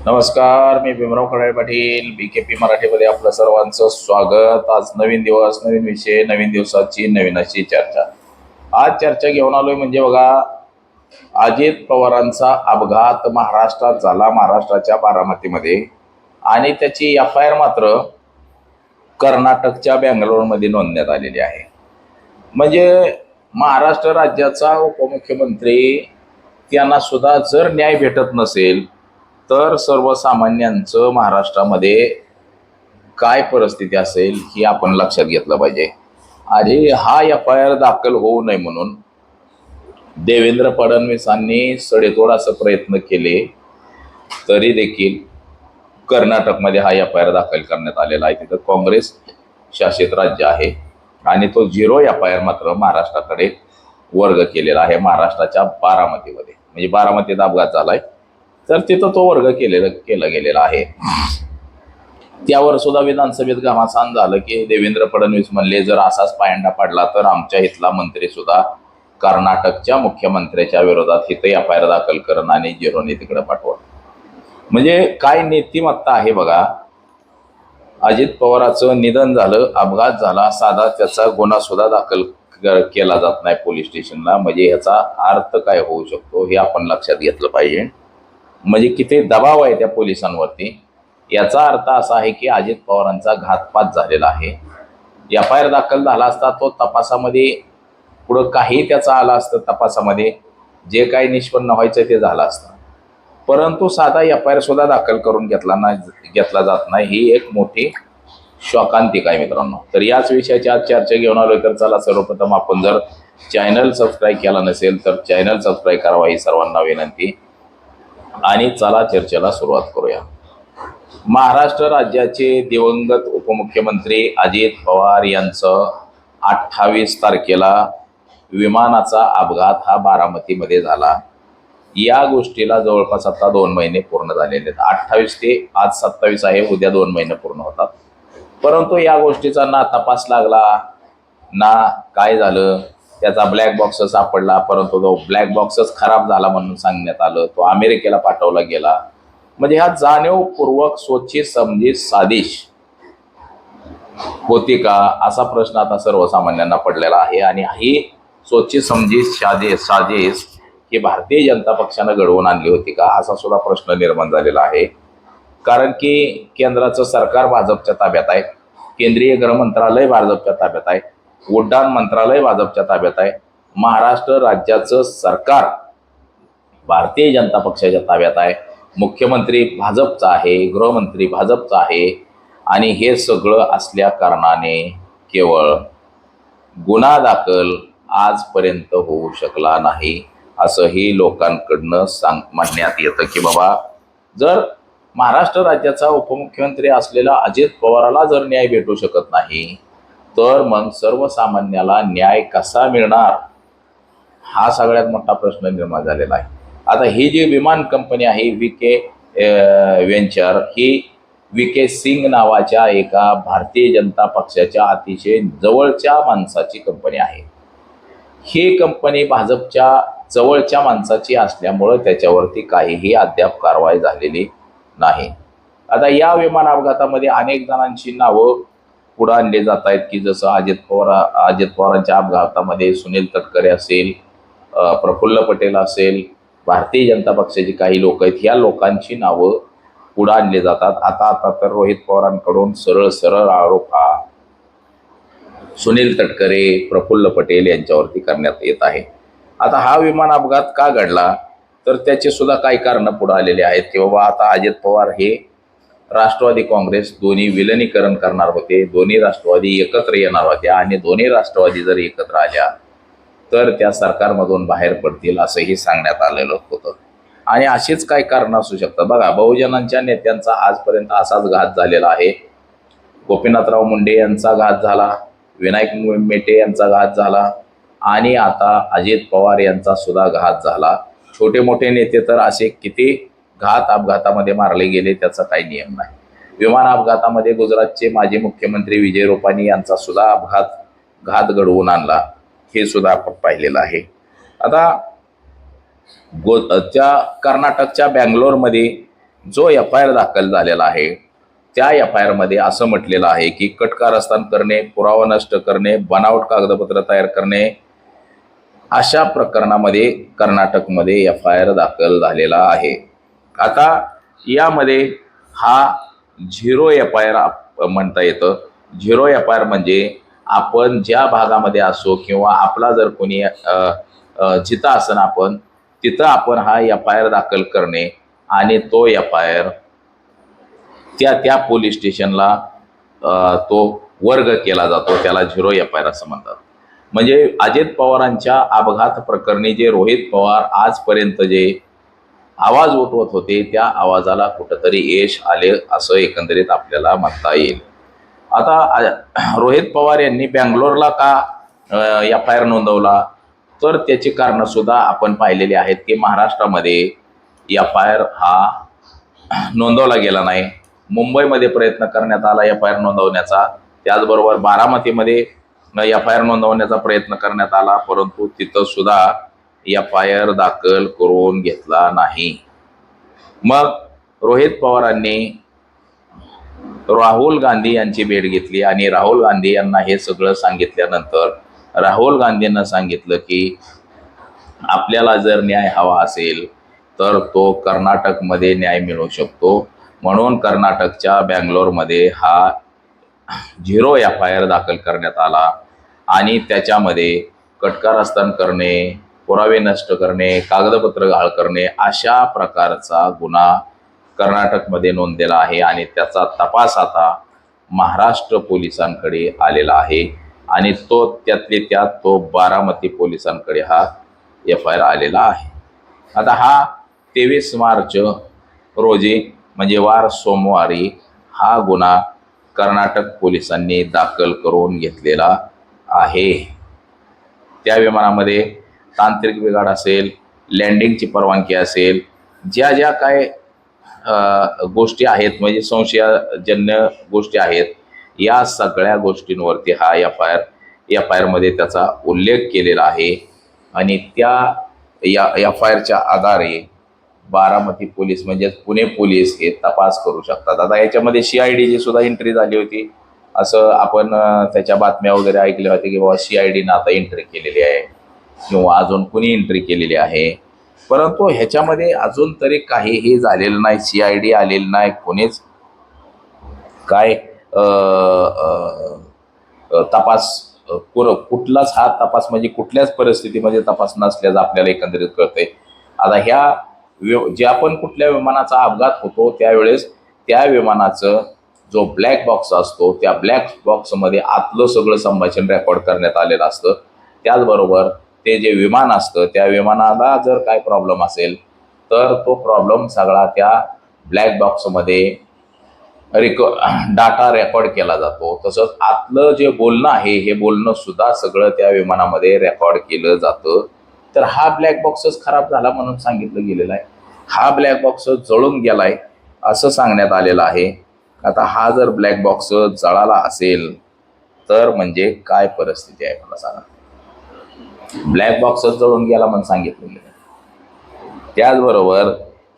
नमस्कार, मी भीमराव खडाळे पाटील, बीकेपी मराठीमध्ये आपलं सर्वांचं स्वागत. आज नवीन दिवस, नवीन विषय, नवीन दिवसाची नवीन अशी चर्चा. आज चर्चा घेऊन आलोय म्हणजे बघा, अजित पवारांचा अपघात महाराष्ट्रात झाला, महाराष्ट्राच्या बारामतीमध्ये, आणि त्याची एफ-आय-आर मात्र कर्नाटकच्या बँगलोरमध्ये नोंदण्यात आलेली आहे. म्हणजे महाराष्ट्र राज्याचा उपमुख्यमंत्री, त्यांना सुद्धा जर न्याय भेटत नसेल तर सर्वसामान्यांचं महाराष्ट्रामध्ये काय परिस्थिती असेल ही आपण लक्षात घेतलं पाहिजे. आणि हा एफ-आय-आर दाखल होऊ नये म्हणून देवेंद्र फडणवीसांनी सडेतोड असं प्रयत्न केले, तरी देखील कर्नाटकमध्ये हा एफ-आय-आर दाखल करण्यात आलेला आहे. तिथं काँग्रेस शासित राज्य आहे आणि तो 0 एफ-आय-आर मात्र महाराष्ट्राकडे वर्ग केलेला आहे. महाराष्ट्राच्या बारामतीमध्ये, म्हणजे बारामतीत अपघात झालाय तर तिथं तो वर्ग केला गेलेला आहे. त्यावर सुद्धा विधानसभेत घमासान झालं की देवेंद्र फडणवीस म्हणले, जर असाच पायंडा पडला तर आमच्या इथला मंत्री सुद्धा कर्नाटकच्या मुख्यमंत्र्याच्या विरोधात इथं एफ-आय-आर दाखल करणं आणि 0ने तिकडे पाठवा. म्हणजे काय नीतिमत्ता आहे बघा. अजित पवारांचं निधन झालं, अपघात झाला, साधा त्याचा गुन्हा सुद्धा दाखल केला जात नाही पोलीस स्टेशनला. म्हणजे याचा अर्थ काय होऊ शकतो हे आपण लक्षात घेतलं पाहिजे. म्हणजे किती दबाव आहे त्या पोलिसांवरती. याचा अर्थ असा आहे की अजित पवारांचा घातपात झालेला आहे. एफ-आय-आर दाखल झाला असता, तो तपासामध्ये पुढं काही त्याचा आला असतं, तपासामध्ये जे काही निष्पन्न व्हायचं ते झालं असतं. परंतु साधा एफ-आय-आर सुद्धा दाखल करून घेतला जात नाही. ही एक मोठी शोकांतिक आहे मित्रांनो. तर याच विषयाची आज चर्चा घेऊन आलोय. तर चला, सर्वप्रथम आपण जर चॅनल सबस्क्राईब केला नसेल तर चॅनल सबस्क्राईब करावा ही सर्वांना विनंती. आणि चला चर्चेला सुरुवात करूया. महाराष्ट्र राज्याचे दिवंगत उपमुख्यमंत्री अजित पवार यांचं 28 तारखेला विमानाचा अपघात हा बारामतीमध्ये झाला. या गोष्टीला जवळपास आता 2 महिने पूर्ण झालेले आहेत. 28 ते आज 27 आहे, उद्या 2 महिने पूर्ण होतात. परंतु या गोष्टीचा ना तपास लागला ना काय झालं. त्याचा ब्लॅक बॉक्स सापडला, परंतु तो ब्लॅक बॉक्सच खराब झाला म्हणून सांगण्यात आलं. तो अमेरिकेला पाठवला गेला. म्हणजे हा जाणीवपूर्वक सोची समजी साजिश होती का, असा प्रश्न आता सर्वसामान्यांना पडलेला आहे. आणि ही सोची समजी साजिश ही भारतीय जनता पक्षानं घडवून आणली होती का, असा सुद्धा प्रश्न निर्माण झालेला आहे. कारण की केंद्राचं सरकार भाजपच्या ताब्यात आहे, केंद्रीय गृह मंत्रालय भाजपच्या ताब्यात आहे, उड्डाण मंत्रालय भाजपच्या ताब्यात आहे, महाराष्ट्र राज्याचं सरकार भारतीय जनता पक्षाच्या ताब्यात आहे, मुख्यमंत्री भाजपचा आहे, गृहमंत्री भाजपचा आहे. आणि हे सगळं असल्या कारणाने केवळ गुन्हा दाखल आजपर्यंत होऊ शकला नाही, असंही लोकांकडनं म्हणण्यात येतं की बाबा, जर महाराष्ट्र राज्याचा उपमुख्यमंत्री असलेला अजित पवाराला जर न्याय भेटू शकत नाही तर मग सर्वसामान्याला न्याय कसा मिळणार, हा सगळ्यात मोठा प्रश्न निर्माण झालेला आहे. आता ही जी विमान कंपनी आहे व्हीके व्हेंचर, ही व्हीके सिंग नावाच्या एका भारतीय जनता पक्षाच्या अतिशय जवळच्या माणसाची कंपनी आहे. ही कंपनी भाजपच्या जवळच्या माणसाची असल्यामुळं त्याच्यावरती काहीही अद्याप कारवाई झालेली नाही. आता या विमान अपघातामध्ये अनेक जणांची नावं पुढे आणली जात आहेत की जसं अजित पवारांच्या अपघातामध्ये सुनील तटकरे असेल, प्रफुल्ल पटेल असेल, भारतीय जनता पक्षाची काही लोक आहेत, ह्या लोकांची नावं पुढे आणली जातात. आता तर रोहित पवारांकडून सरळ आरोप हा सुनील तटकरे, प्रफुल्ल पटेल यांच्यावरती करण्यात येत आहे. आता हा विमान अपघात का घडला तर त्याचे सुद्धा काही कारणं पुढे आलेले आहेत की बाबा, आता अजित पवार हे राष्ट्रवादी काँग्रेस दोन्ही विलिनीकरण करणार होते, दोन्ही राष्ट्रवादी एकत्र येणार होत्या आणि दोन्ही राष्ट्रवादी जर एकत्र आल्या तर त्या सरकारमधून बाहेर पडतील असंही सांगण्यात आलेलं होतं. आणि अशीच काही कारणं असू शकतात. बघा, बहुजनांच्या नेत्यांचा आजपर्यंत असाच घात झालेला आहे. गोपीनाथराव मुंडे यांचा घात झाला, विनायक मेटे यांचा घात झाला आणि आता अजित पवार यांचा सुद्धा घात झाला. छोटे मोठे नेते तर असे किती अपघातामध्ये मारले गेले त्याचा काही नियम नाही. विमान अपघातामध्ये गुजरातचे माजी मुख्यमंत्री विजय रुपानी यांचा सुद्धा घात घडवून आणला, हे सुद्धा आपण पाहिलेलं आहे. आता त्या कर्नाटकच्या बँगलोरमध्ये जो FIR दाखल झालेला आहे त्या FIR मध्ये असं म्हटलेलं आहे की कट कारस्थान करणे, पुरावा नष्ट करणे, बनावट कागदपत्र तयार करणे अशा प्रकरणामध्ये कर्नाटकमध्ये FIR दाखल झालेला आहे. आता यामध्ये हा झिरो FIR म्हणता येतं. झिरो FIR म्हणजे आपण ज्या भागामध्ये असो किंवा आपला जर कोणी जिथं असन आपण तिथं आपण हा FIR दाखल करणे आणि तो FIR त्या पोलीस स्टेशनला तो वर्ग केला जातो, त्याला झिरो FIR असं म्हणतात. म्हणजे अजित पवारांच्या अपघात प्रकरणी जे रोहित पवार आजपर्यंत जे आवाज उठवत होते त्या आवाजाला कुठंतरी यश आले असं एकंदरीत आपल्याला म्हणता येईल. आता रोहित पवार यांनी बँगलोरला का FIR नोंदवला, तर त्याची कारणं सुद्धा आपण पाहिलेली आहेत की महाराष्ट्रामध्ये FIR हा नोंदवला गेला नाही. मुंबईमध्ये प्रयत्न करण्यात आला FIR नोंदवण्याचा, त्याचबरोबर बारामतीमध्ये FIR नोंदवण्याचा प्रयत्न करण्यात आला, परंतु तिथं सुद्धा FIR दाखल करून घेतला नाही. मग रोहित पवारांनी राहुल गांधी यांची भेट घेतली आणि राहुल गांधी यांना हे सगळं सांगितल्यानंतर राहुल गांधींना सांगितलं की आपल्याला जर न्याय हवा असेल तर तो कर्नाटकमध्ये न्याय मिळू शकतो. म्हणून कर्नाटकच्या बँगलोरमध्ये हा झिरो FIR दाखल करण्यात आला आणि त्याच्यामध्ये कटकारस्थान करणे, पुरावे नष्ट करणे, कागदपत्र गहाळ करणे अशा प्रकारचा गुन्हा कर्नाटकमध्ये नोंदलेला आहे आणि त्याचा तपास आता महाराष्ट्र पोलिसांकडे आलेला आहे आणि त्यातले त्यात तो बारामती पोलिसांकडे हा FIR आलेला आहे. आता हा 23 मार्च रोजी म्हणजे वार सोमवारी हा गुन्हा कर्नाटक पोलिसांनी दाखल करून घेतलेला आहे. त्या विमानामध्ये तांत्रिक बिघाड असेल, लँडिंगची परवानगी असेल, ज्या ज्या काय गोष्टी आहेत म्हणजे संशयजन्य गोष्टी आहेत या सगळ्या गोष्टींवरती हा FIR मध्ये त्याचा उल्लेख केलेला आहे आणि त्या FIRच्या आधारे बारामती पोलीस म्हणजेच पुणे पोलीस हे तपास करू शकतात. आता याच्यामध्ये CIDची सुद्धा एंट्री झाली होती असं आपण त्याच्या बातम्या वगैरे ऐकल्या होत्या की बाबा CIDनं आता एंट्री केलेली आहे किंवा अजून कुणी एंट्री केलेली आहे, परंतु ह्याच्यामध्ये अजून तरी काहीही झालेलं नाही. CID आलेलं नाही, कोणीच काय तपास कुठलाच हा तपास म्हणजे कुठल्याच परिस्थितीमध्ये तपास नसल्याचं आपल्याला एकंदरीत कळतंय. आता ज्या पण कुठल्या विमानाचा अपघात होतो त्यावेळेस त्या विमानाचं जो ब्लॅक बॉक्स असतो त्या ब्लॅक बॉक्समध्ये आतलं सगळं संभाषण रेकॉर्ड करण्यात आलेलं असतं. त्याचबरोबर ते जे विमान असतं त्या विमानाला जर काय प्रॉब्लेम असेल तर तो प्रॉब्लेम सगळा त्या ब्लॅक बॉक्समध्ये डाटा रेकॉर्ड केला जातो. तसंच आतलं जे बोलणं आहे हे बोलणं सुद्धा सगळं त्या विमानामध्ये रेकॉर्ड केलं जातं. तर हा ब्लॅक बॉक्सच खराब झाला म्हणून सांगितलं गेलेलं आहे. हा ब्लॅक बॉक्स जळून गेलाय असं सांगण्यात आलेलं आहे. आता हा जर ब्लॅक बॉक्स जळाला असेल तर म्हणजे काय परिस्थिती आहे मला सांगा. ब्लॅक बॉक्सच जळून गेला म्हणून सांगितलं गेलं. त्याचबरोबर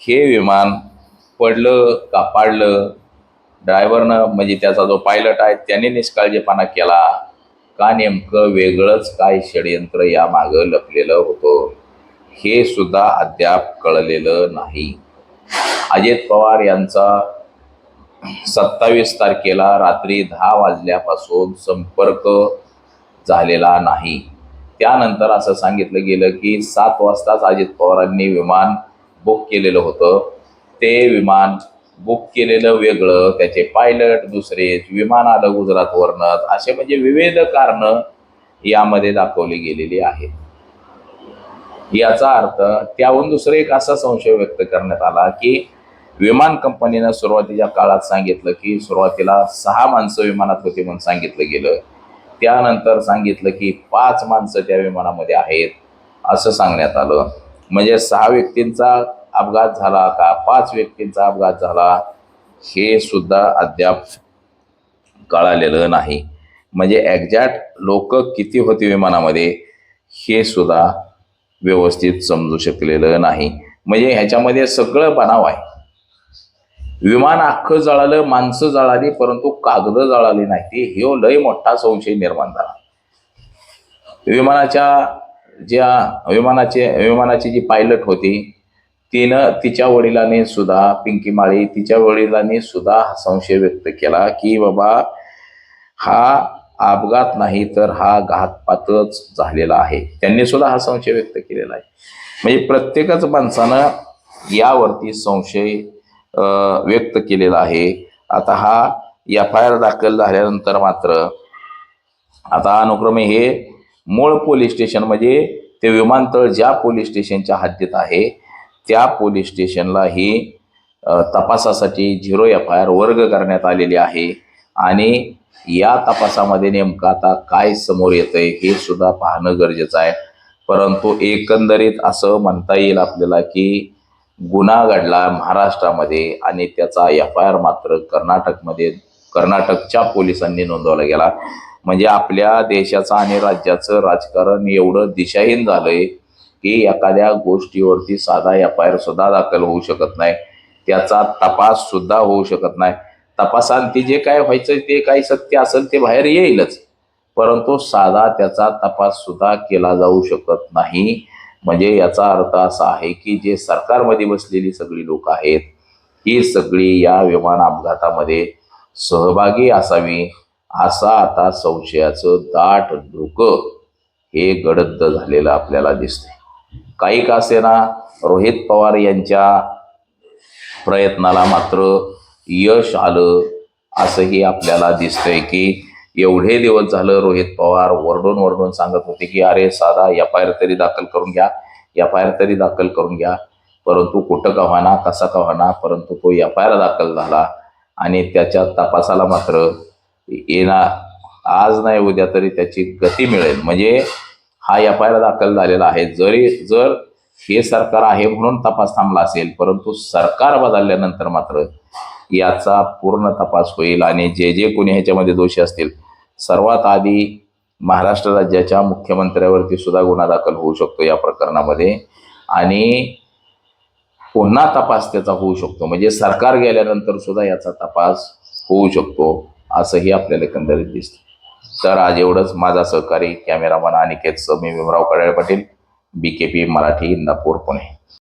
हे विमान पडलं का पाडलं, ड्रायव्हरनं म्हणजे त्याचा जो पायलट आहे त्याने निष्काळजीपणा केला का, नेमकं वेगळंच काय षडयंत्र या मागं लपलेलं होतं हे सुद्धा अद्याप कळलेलं नाही. अजित पवार यांचा 27 तारखेला रात्री 10 वाजल्यापासून संपर्क झालेला नाही. त्यानंतर असं सांगितलं गेलं की 7 वाजताच अजित पवारांनी विमान बुक केलेलं होतं. ते विमान बुक केलेलं वेगळं, त्याचे पायलट दुसरेच, विमान आलं गुजरातवरनं, असे म्हणजे विविध कारणं यामध्ये दाखवली गेलेली आहेत. याचा अर्थ त्याहून दुसरं एक असा संशय व्यक्त करण्यात आला की विमान कंपनीनं सुरुवातीच्या काळात सांगितलं की सुरुवातीला 6 माणसं विमानात होती म्हणून सांगितलं गेलं. त्यानंतर सांगितलं की 5 माणसं त्या विमानामध्ये आहेत असं सांगण्यात आलं. म्हणजे 6 व्यक्तींचा अपघात झाला का 5 व्यक्तींचा अपघात झाला हे सुद्धा अद्याप कळालेलं नाही. म्हणजे एक्झॅक्ट लोक किती होते विमानामध्ये हे सुद्धा व्यवस्थित समजू शकलेलं नाही. म्हणजे ह्याच्यामध्ये सगळं बनाव आहे. विमान अख्खं जळालं, माणसं जळाली, परंतु कागद जळाली नाही. ती हे लय मोठा संशय निर्माण झाला. विमानाची जी पायलट होती तिच्या वडिलांनी सुद्धा, पिंकी माळी, तिच्या वडिलांनी सुद्धा हा संशय व्यक्त केला की बाबा हा अपघात नाही तर हा घातपातच झालेला आहे. त्यांनी सुद्धा हा संशय व्यक्त केलेला आहे. म्हणजे प्रत्येकच माणसानं यावरती संशय व्यक्त केलेला आहे. आता हा FIR दाखल झाल्यानंतर मात्र आता अनुक्रमे हे मूळ पोलीस स्टेशन म्हणजे ते विमानतळ ज्या पोलीस स्टेशनच्या हद्दीत आहे त्या पोलीस स्टेशनला ही तपासासाठी 0 FIR वर्ग करण्यात आलेली आहे. आणि या तपासामध्ये नेमकं आता काय समोर येतंय हे सुद्धा पाहणं गरजेचं आहे. परंतु एकंदरीत असं म्हणता येईल आपल्याला की गुन्हा घडला महाराष्ट्रामध्ये आणि त्याचा FIR मात्र कर्नाटकच्या पोलिसांनी नोंदवला गेला. म्हणजे आपल्या देशाचं आणि राज्याचं राजकारण एवढं दिशाहीन झालंय की एखाद्या गोष्टीवरती साधा FIR सुद्धा दाखल होऊ शकत नाही, त्याचा तपास सुद्धा होऊ शकत नाही. तपासांती जे काय व्हायचं ते काही सत्य असेल ते बाहेर येईलच, परंतु साधा त्याचा तपास सुद्धा केला जाऊ शकत नाही. म्हणजे याचा अर्थ असा आहे की जे सरकारमध्ये बसलेली सगळी लोक आहेत ही सगळी या विमान अपघातामध्ये सहभागी असावी, असा आता संशयाचं दाट धुकं हे गडद झालेलं आपल्याला दिसतंय. काही का असेना रोहित पवार यांच्या प्रयत्नाला मात्र यश आलं असंही आपल्याला दिसतंय की एवढे दिवस झालं रोहित पवार वरडून सांगत होते की अरे साधा FIR तरी दाखल करून घ्या, FIR तरी दाखल करून घ्या. परंतु कुठं का होईना, कसा का होईना, परंतु तो FIR दाखल झाला आणि त्याच्या तपासाला मात्र येणार आज नाही उद्या तरी त्याची गती मिळेल. म्हणजे हा FIR दाखल झालेला आहे. जर हे सरकार आहे म्हणून तपास थांबला असेल, परंतु सरकार बदलल्यानंतर मात्र याचा पूर्ण तपास होईल आणि जे कोणी ह्याच्यामध्ये दोषी असतील सर्वात आधी महाराष्ट्र राज्याच्या मुख्यमंत्र्यावरती सुद्धा गुन्हा दाखल होऊ शकतो या प्रकरणामध्ये आणि पुन्हा तपास त्याचा होऊ शकतो. म्हणजे सरकार गेल्यानंतर सुद्धा याचा तपास होऊ शकतो असंही आपल्याला एकंदरीत दिसतं. तर आज एवढंच. माझा सहकारी कॅमेरामन अनिकेत मी भीमराव कडाळे पाटील, BKP मराठी, इंदापूर, पुणे.